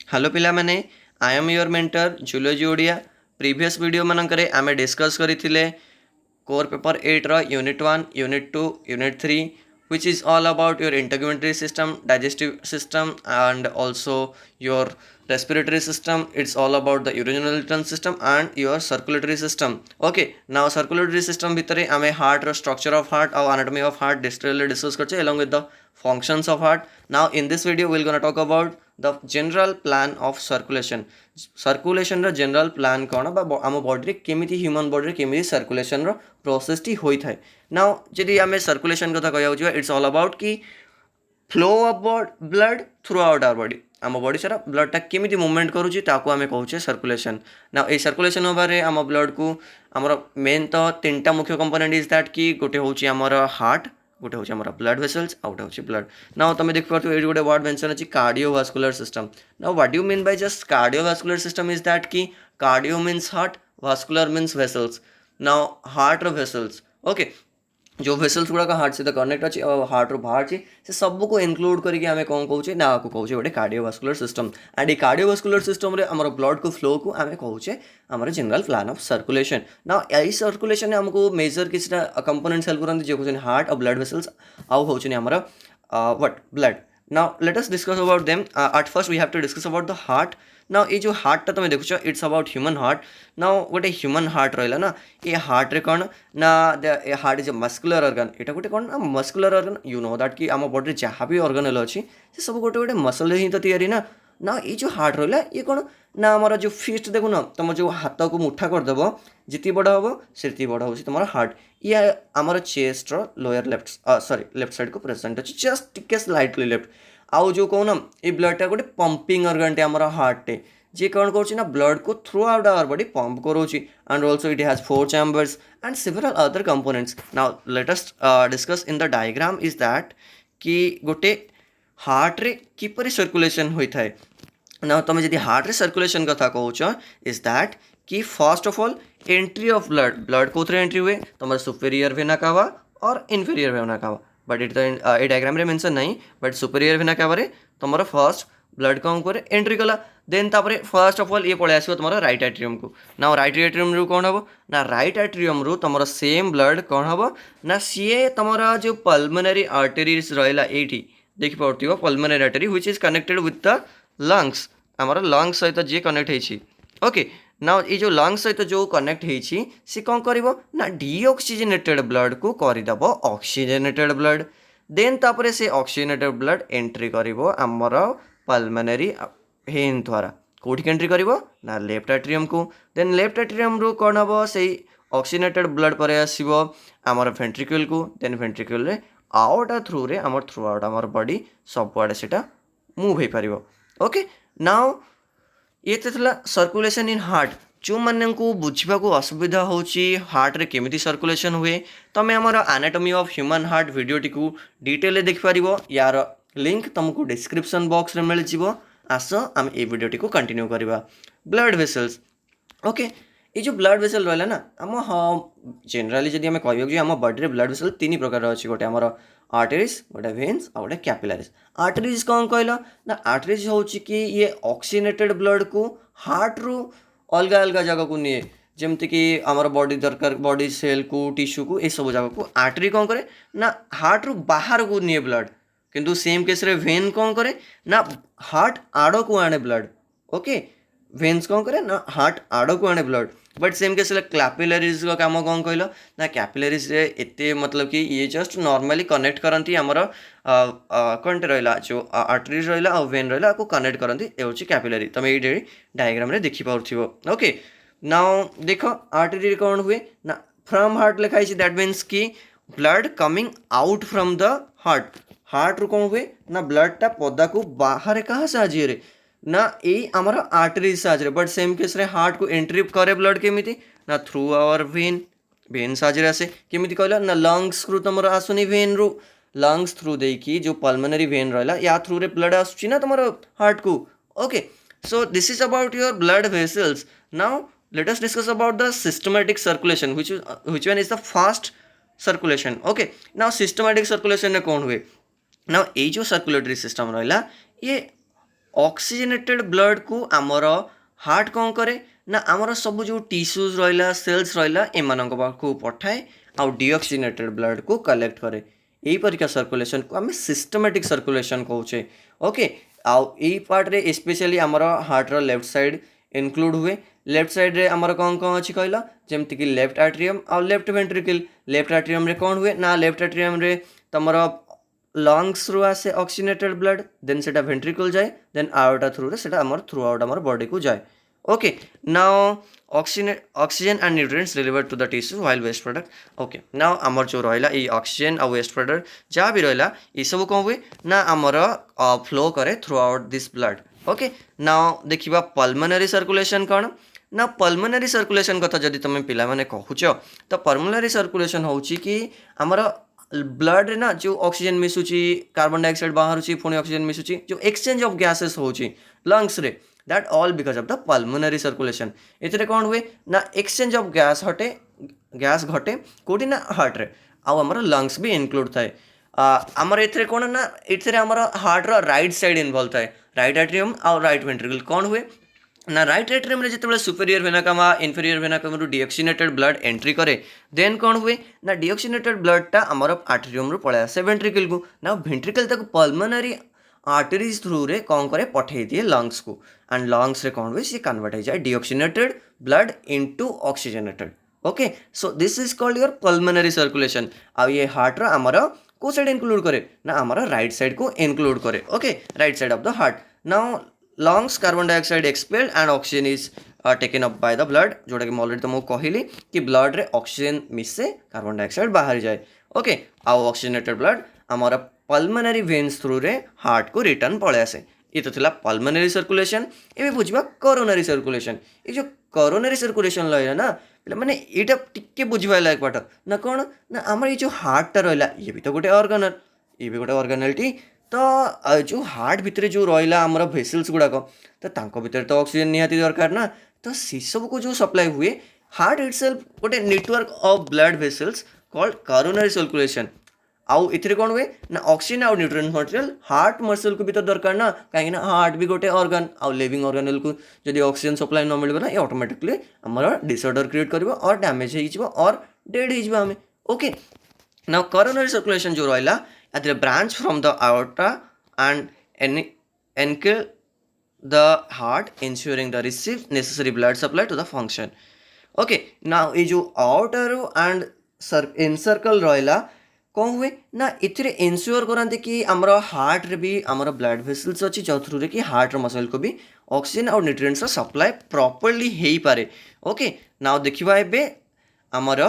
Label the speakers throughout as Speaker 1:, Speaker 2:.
Speaker 1: Hello पिला माने I am your mentor zoology Odia previous video मानकरे आमे डिस्कस करथिले कोर पेपर 8 रो unit 1 unit 2 unit 3 which is all about your integumentary system, digestive system, and also your respiratory system. It's all about the urinary return system and your circulatory system. Okay, now circulatory system bhitare ame heart ro structure of heart or anatomy of heart distally discuss karche along with the functions of heart. Now in this video we're going to talk about the general plan of circulation. Circulation रो general plan कौन आम body केमिति human body केमिति circulation रो process टी होई थाए. Now जदि आम सर्कुलेशन कथा कह इट्स ऑल अबाउट कि flow of blood throughout our body आम बॉडी सारा ब्लडटा केमिति मूवमेंट करुच्ची ताकू आम कहूचे सर्कुलेशन. ना ये सर्कुलेशन होबारे आम ब्लड को आमर मेन तो तीन टा मुख्य कंपोनेंट इज दैट कि गोटे होची आमर हार्ट, गोटे होची आमर ब्लड वेसल्स, आउ गोटे होची ब्लड. नाउ तुम देख पार्थ ये गोटे वर्ड मेंशन अछि cardiovascular system. Now what do mean by just cardiovascular system is that कि cardio means heart, vascular means vessels. Now heart रो वेसल्स, ओके, जो वेसल्स गुड़ाक हार्ट सहित कनेक्ट अच्छी और हार्ट रू बाहर से सब को इनक्लूड करके आम कौन कौचे ना आपको कौचे गोटे कार्डियोवास्कुलर सिस्टम. एंड ये कार्डियोवास्कुलर सिस्टम रे हमर ब्लड को फ्लो को आम कौचे आमर जनरल प्लान ऑफ सर्कुलेशन. ना यही सर्कुलेशन आमको मेजर किसी कंपोनेंट्स हेल्प करते जो कौन हार्ट और ब्लड वेसल्स आउ होचनी आमर what blood. Now let us discuss about them. At first we have to discuss about the heart. Now ये जो हार्ट तुम देखुच it's about human heart. Now गोटे ह्यूमन हार्ट रहा ना ये हार्ट रे कौन ना heart is a muscular organ. यहाँ गोटे कौन ना muscular organ. You know that कि आम बॉडी जहाँ भी ऑर्गन अच्छी से सब गोटे गोटे मसल ही तो तैयारी ना. ना ये जो हार्ट रहा ये कौन ना आमर जो फिस्ट देखुन तुम जो हाथ को मुठा करदेव जितनी बड़ हम से बड़ हो तुम हार्ट. ये आमर chest lower left sorry left side को प्रेजेंट अच्छे जस्ट टिके स्लाइटली लेफ्ट. आउ जो कौन ये ब्लडटा गोटे पंपिंग ऑर्गन टे आमर हार्टे जे कौन कर ब्लड को throughout our body pump करोची. And also it has 4 chambers and several other components. Now let us discuss in the diagram is that कि गोटे हार्ट रे किपरि सर्कुलेशन होता है. ना तुम जब हार्ट रे सर्कुलेशन कथा कौच इज दैट कि first of all entry of blood कौन एंट्री हुए तुम सुपेरियर वेना कावा और inferior vena cava. But it ये डायग्राम रे मेंशन नहीं बट सुपेरियर वेना कावा तुम फर्स्ट ब्लड कौन करे एंट्री कला. देन तापर फर्स्ट ऑफ ऑल ये पड़े आसो तुम राइट एट्रियम को. ना राइट एट्रियम रू कौन हम ना राइट एट्रियम रू तुम सेम ब्लड कौन हम ना सी तुम जो पल्मोनरी आर्टेरीज रहा ये देखिपो pulmonary artery which is connected with the lungs. आमर लंग्स सहित जी कनेक्ट होती. ओके, ना ये जो लंग्स सहित जो कनेक्ट होती सी कौन कर ना डीऑक्सीजनेटेड ब्लड को करदेव ऑक्सीजनेटेड ब्लड. देन तापर से ऑक्सीजनेटेड ब्लड एंट्री कर आमर पल्मोनरी वेन द्वारा कौट एंट्री कर ना लेफ्ट एट्रियम को. देन लेफ्ट एट्रियम रू कौन हम से ऑक्सीजनेटेड ब्लड पर आसो आमर वेंट्रिकल को. देन वेंट्रिकल रे आउटा थ्रू रे आमर थ्रू आउट आमर बॉडी सब आड़े से मूव हो पार. ओके, नाउ ये तो सर्कुलेशन इन हार्ट. जो मानने को बुझा असुविधा हो हार्ट रे केमिति सर्कुलेशन हुए तुम आमर anatomy of human heart video टी डिटेल देखिपार. यार लिंक तुमको डिस्क्रिप्शन बॉक्स रे मिल जाव. आस आम ये वीडियो टी कंटिन्यू करवा. ब्लड वेसल्स, ओके, ये जो ब्लड वेसल रहा ना आम हाँ जेनराली जब आम कह आम बॉडी में ब्लड वेसल 3 प्रकार अच्छी. गोटे आमर आर्टेरीज, गोटे वेन्स आ गोटे कैपिलारीज. आर्टेरीज कौन कहल ना आर्टेरीज हूँ कि ये ऑक्सीजनेटेड ब्लड को हार्ट रू अलग अलग जगह को निए जमती कि आमर बॉडी दरकार बॉडी सेल को टिश्यू को ये सब जगह को आर्टरी कौन करे ना हार्ट रू बाहर को निए ब्लड. किंतु सेम केस रे वेन कौन करे ना हार्ट आड़ को आने ब्लड. ओके, वेन्स कौन करे ना हार्ट आड़ को आने blood. But same case capillaries का काम कौन कहल ना कैपिलरीज एते मतलब कि ये जस्ट नॉर्मली कनेक्ट करती आमर कौन रहा जो आर्टरीज रहा और वेन रहा को कनेक्ट करती ये हूँ कैपिलरी. तुम ये डायग्राम रे देखि पार्थिबो. ओके, नाउ देख आर्टरी कौन हुए ना फ्रॉम हार्ट लिखाई दैट मीन्स कि blood coming out from the heart. Heart रू कौन हुए ना ब्लडटा पदा को बाहर कहाँ साहाଯ୍य ना ये आमर आर्टरीज साहाଯ୍य. बट सेम केस रे हार्ट को एंट्री करे ब्लड केमिति ना थ्रू आवर वेन. वेन साहाଯ୍य आसे केमिति कहला ना लंग्स रू तुम आसुनी वेन रू लंग्स थ्रू देकी जो पल्मोनरी वेन रहा या थ्रू रे ब्लड आसुची ना तुम हार्ट को. Okay, so this is about your blood vessels. Now let us discuss about the systematic circulation which one is the fast circulation. Okay, now systematic circulation में कौन हुए ना ये जो सर्कुलेटरी सिस्टम रहा ये ऑक्सीजनेटेड ब्लड को आमर हार्ट कौन करे ना आमर सब जो टिश्यूज रहा सेल्स रहा एम को पठाए आउ डीऑक्सीजनेटेड ब्लड को कलेक्ट करे यही परिका सर्कुलेशन को आम सिस्टमेटिक सर्कुलेशन कहचे ओके आउ यही पार्ट रे स्पेशली आमर हार्ट रो लेफ्ट साइड इनक्लूड हुए लेफ्ट साइड रे आमर कौन कौन अच्छी कहला जमती कि लेफ्ट आट्रियम आउ लेफ्ट वेंट्रिकल लेफ्ट आट्रियम रे कौन हुए ना लेफ्ट आट्रियम रे तमर लंग्स रु आसे ऑक्सीजनेटेड ब्लड देन सेटा वेंट्रिकल जाए देन आयोटा थ्रू रे सेटा आमर थ्रू आउट आमर बॉडी को जाए okay now oxygen and nutrients delivered to the tissue while waste product okay now आमर जो रहा ये ऑक्सीजन और वेस्ट प्रोडक्ट जहाँ भी रहा ये सब कौन हुए ना आमर फ्लो करे through out this blood okay now देखिबा पल्मोनरी सर्कुलेशन कौन ना पल्मोनरी सर्कुलेशन कथा जदि तुम पिला माने कहूच तो पल्मोनरी सर्कुलेशन होची कि आमर ब्लड रे ना जो ऑक्सीजन मिसुची कार्बन डाइऑक्साइड बाहर पुणी ऑक्सीजन मिसुची जो एक्सचेंज ऑफ गैसेस होची लंग्स रे that all because of the pulmonary circulation एथिरे कौन हुए ना एक्सचेंज ऑफ गैस घटे कोटी ना हार्ट रे आउ हमर लंग्स भी इंक्लूड थाए आमर एथिरे कौन ना एथिरे हमर heart row right side involve थाए राइट एट्रियम और राइट वेंट्रिकल कौन हुए ना राइट एट्रियम रे जिते सुपेरियर वेना कामा इनफेरियर वेना कामा डीऑक्सीनेटेड ब्लड एंट्री करे देन कौन हुए ना डीऑक्सीनेटेड ब्लडटा आमर आर्टेरियम रु पळे आसे वेंट्रिकल को ना वेंट्रिकल तक पल्मोनरी आर्टरीज थ्रू रे कौन करे पठे दिए लंग्स को एंड लंग्स रे कौन हुए सी कन्वर्ट हो जाए deoxygenated blood into oxygenated okay so this is called your pulmonary circulation आ ये हार्ट रो आमर को साइड इंक्लूड करे ना आमर राइट साइड को इंक्लूड करे okay right side of the heart now lungs carbon dioxide expelled and oxygen is taken up by the blood जोटा कि ऑलरेडी तुमको कहली कि ब्लड रे ऑक्सीजन मिसे कार्बन डाइऑक्साइड बाहर जाए ओके आउ ऑक्सीजनेटेड ब्लड आमर पल्मोनरी वेन्स थ्रू रे हार्ट को रिटर्न पळे आसे ये तो थिला पल्मोनरी सर्कुलेशन एबे बुझिबा कोरोनरी सर्कुलेशन ये जो कोरोनरी सर्कुलेशन लइला ना माने एटा टिके बुझिबा लायक बाट ना कोन ना आमर ये जो हार्ट टा रहला ये भी तो गोटे ऑर्गनल ये भी गोटे ऑर्गनलिटी तो जो हार्ट भितर जो रहा आमर भेसल्स गुड़ाक तो तांको भितर तो ऑक्सीजन निहाती दरकार ना तो से सब को जो सप्लाई हुए हार्ट इटसेल्फ गोटे network of blood vessels called coronary circulation आउ इथिरे कौन हुए ना ऑक्सीजन आउ न्यूट्रिएंट मटेरियल हार्ट मसल को भी तो दरकार ना कहीं ना हार्ट भी गोटे ऑर्गन आउ लिविंग ऑर्गेनल को जब ऑक्सीजन सप्लाई न मिल ना ये ऑटोमेटिकली आमर डिसऑर्डर क्रिएट कर और डैमेज हो और डेड हो ओके ना कोरोनरी सर्कुलेशन जो रहा at the branch from the aorta and encircle the heart ensuring the receive necessary blood supply to the function okay now ये जो aorta रो and encircle रहा कौन हुए ना इथिरे इनश्योर करते कि आमर हार्ट रे भी आमर ब्लड वेसल्स अच्छी जो थ्रू रे कि हार्ट रो मसल को भी ऑक्सीजन और न्यूट्रिएंट्स सप्लाई प्रॉपर्ली हो पारे ओके नाउ देखिबा एबे आमर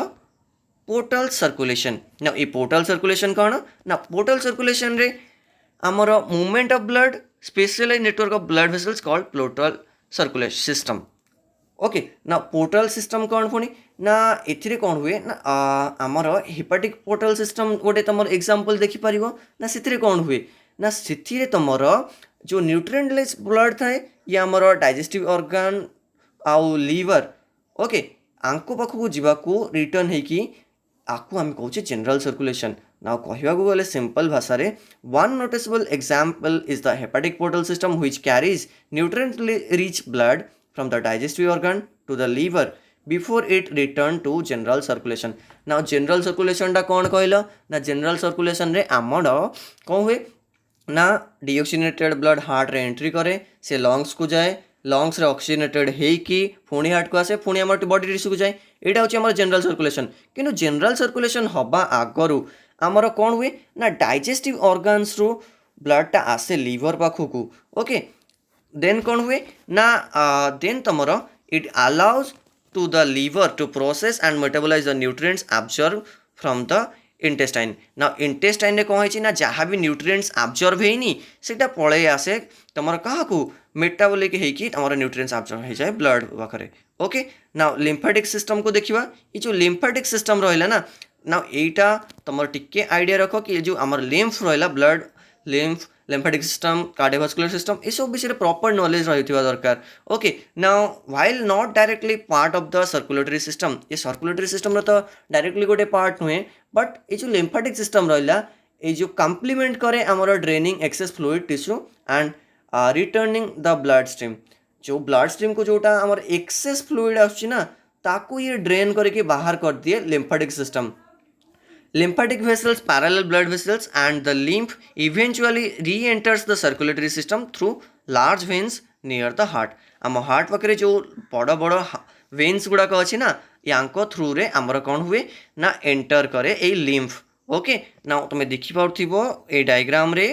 Speaker 1: पोर्टल सर्कुलेशन ना ये पोर्टल सर्कुलेशन कौन ना पोर्टल सर्कुलेशन रे आमर movement of blood specialize network of blood vessels called portal circulation system okay ना पोर्टल सिस्टम कौन पुणी ना एथिरे कौन हुए ना आमर हेपाटिक पोर्टल सिस्टम गोटे तुम एग्जांपल देखिपर ना से कौन हुए ना से तुमर जो न्यूट्रिएंटलेस ब्लड थाए ये आमर डाइजेस्टिव ऑर्गन आउ लीवर ओके आंको पाखक जावाकू रिटर्न होगी आपको आम कौच जनरल सर्कुलेशन ना कहवा गले सिंपल भाषा रे one noticeable example is the hepatic portal system which carries nutrient rich blood from the digestive organ to the liver before it return to general circulation ना general circulation टा कौन कहल ना जनरल सर्कुलेशन रे आमर कौन हुए ना डीऑक्सीनेटेड ब्लड हार्ट रे एंट्री करे से लंग्स को जाए लंग्स रे ऑक्सीजनेटेड हेकी पुणी हार्ट को आसे पुणी आम बॉडी टिश्यू को जाए यहाँ हूँ जनरल सर्कुलेशन किंतु जनरल सर्कुलेशन हवा आगरू आमर कौन हुए ना डाइजेस्टिव ऑर्गन्स रु ब्लड टा आसे लीवर पाखक ओके देन कौन हुए ना देन तुमर it allows to the liver to process and metabolize the nutrients absorb from the intestine ना इंटेस्टाइन रे कौन है ना जहाँ भी न्यूट्रिएंट्स एब्जॉर्ब होनी सेटा पलि आसे तुम क्या मेटाबोलिक होगी तुम न्यूट्रिएंट्स एब्जॉर्ब हो जाए ब्लड पाखे ओके ना लिम्फेटिक सिस्टम को देखिए ये जो लिम्फेटिक सिस्टम रहा ना यहाँ तुम टिके आइडिया रख कि जो आम लिम्फ रहा blood lymph lymphatic system cardiovascular system ये सब विषय प्रॉपर नॉलेज रही दरकार okay now while not directly part of the circulatory system ये सर्कुलेटरी सिस्टम तो डायरेक्टली गोटे पार्ट नुहे बट ये जो लिम्फेटिक सिस्टम रहा ये जो कम्प्लीमेंट करे आमर draining access fluid tissue and returning the blood stream जो ब्लड स्ट्रीम को जोटा आमर एक्सेस फ्लूइड आସୁଛି ना ताकू ये ड्रेन करके बाहर कर दिए lymphatic system lymphatic vessels parallel blood vessels and the lymph eventually re-enters the circulatory system through large veins near the heart आम हार्ट पाखे जो बड़ बड़ वेन्स गुड़ाक अच्छी ना या थ्रू रे आमर कौन हुए ना एंटर करे ए लिम्फ ओके ना तुम देखिपो ए डायग्राम रे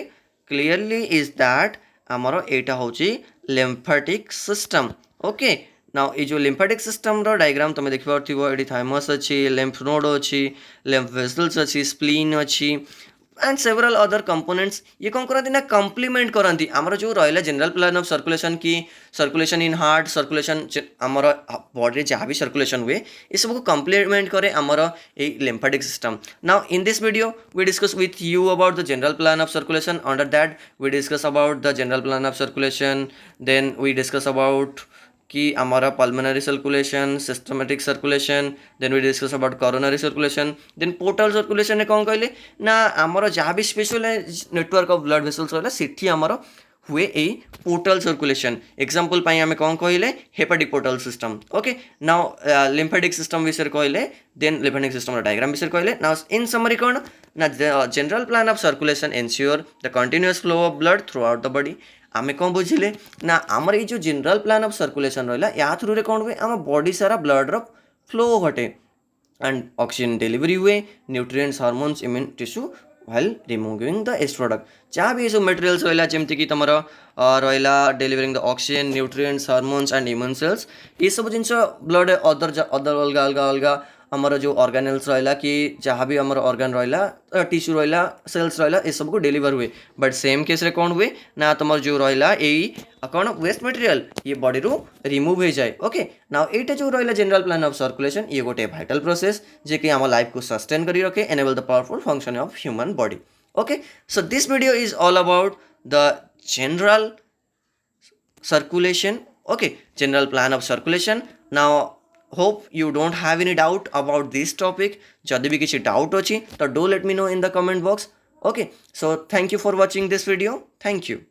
Speaker 1: क्लीयरली इज दैट आमर एटा होची lymphatic system ओके नाउ ये जो lymphatic system रो डायग्राम तुम देखिपो ये थाइमस अच्छी lymph node अच्छी lymph vessels अच्छी spleen अच्छी एंड सेवरल अदर कंपोनेंट्स ये कौन करती ना कम्प्लीमेंट करती आमर जो रहा जनरल प्लान ऑफ सर्कुलेशन की सर्कुलेशन इन हार्ट सर्कुलेशन आमर बॉडी जहाँ भी सर्कुलेशन हुए ये सब को कम्प्लीमेंट करे आमर ए lymphatic system now in this video we discuss with you about the general plan of circulation under that we discuss about the general plan of circulation then we discuss about कि हमारा pulmonary circulation systemic circulation then we discuss about coronary circulation then portal circulation कौन कहले ना आमर जहाँ भी special network of blood vessels रहा सेठी आमर हुए ए पोर्टल सर्कुलेशन एग्जांपल पाई आमे कौन कहले hepatic portal system okay now lymphatic system विषय कहले देन लिम्फेटिक सिस्टम डायग्राम विषय कहले नाउ इन समरी कौन ना general plan of circulation ensure the continuous flow of blood through out the body आमे कौन बुझिले ना आमर ये जो जनरल प्लान ऑफ सर्कुलेशन रहा या थ्रू रे कौन हुए आम बॉडी सारा ब्लड रो फ्लो घटे एंड ऑक्सीजन डिलीवरी हुए nutrients hormones immune tissue while removing the waste product जहाँ भी ये सब मटेरियल्स रहा जमती कि तुम रहा delivering the oxygen nutrients hormones and immune cells ये सब जिन ब्लड अदर अदर अलग अलग अलग आमर जो ऑर्गेनल्स रहा कि जहाँ भी आमर ऑर्गन रहा टिश्यू रहा सेल्स रहा ये सब को डिलीवर हुए बट सेम केस रे कौन हुए ना तुम जो रहा यही कौन वेस्ट मटेरियल ये बॉडी रू रिमूव हो जाए ओके ना ये जो रहा जनरल प्लान ऑफ सर्कुलेशन ये गोटे भाइटल प्रोसेस जे कि आम लाइफ को सस्टेन करी रखे enable the powerful function of human body okay so this video is all about the general circulation okay general plan of circulation now hope you don't have any doubt about this topic jadi bhi kichi doubt achi to do let me know in the comment box okay so thank you for watching this video thank you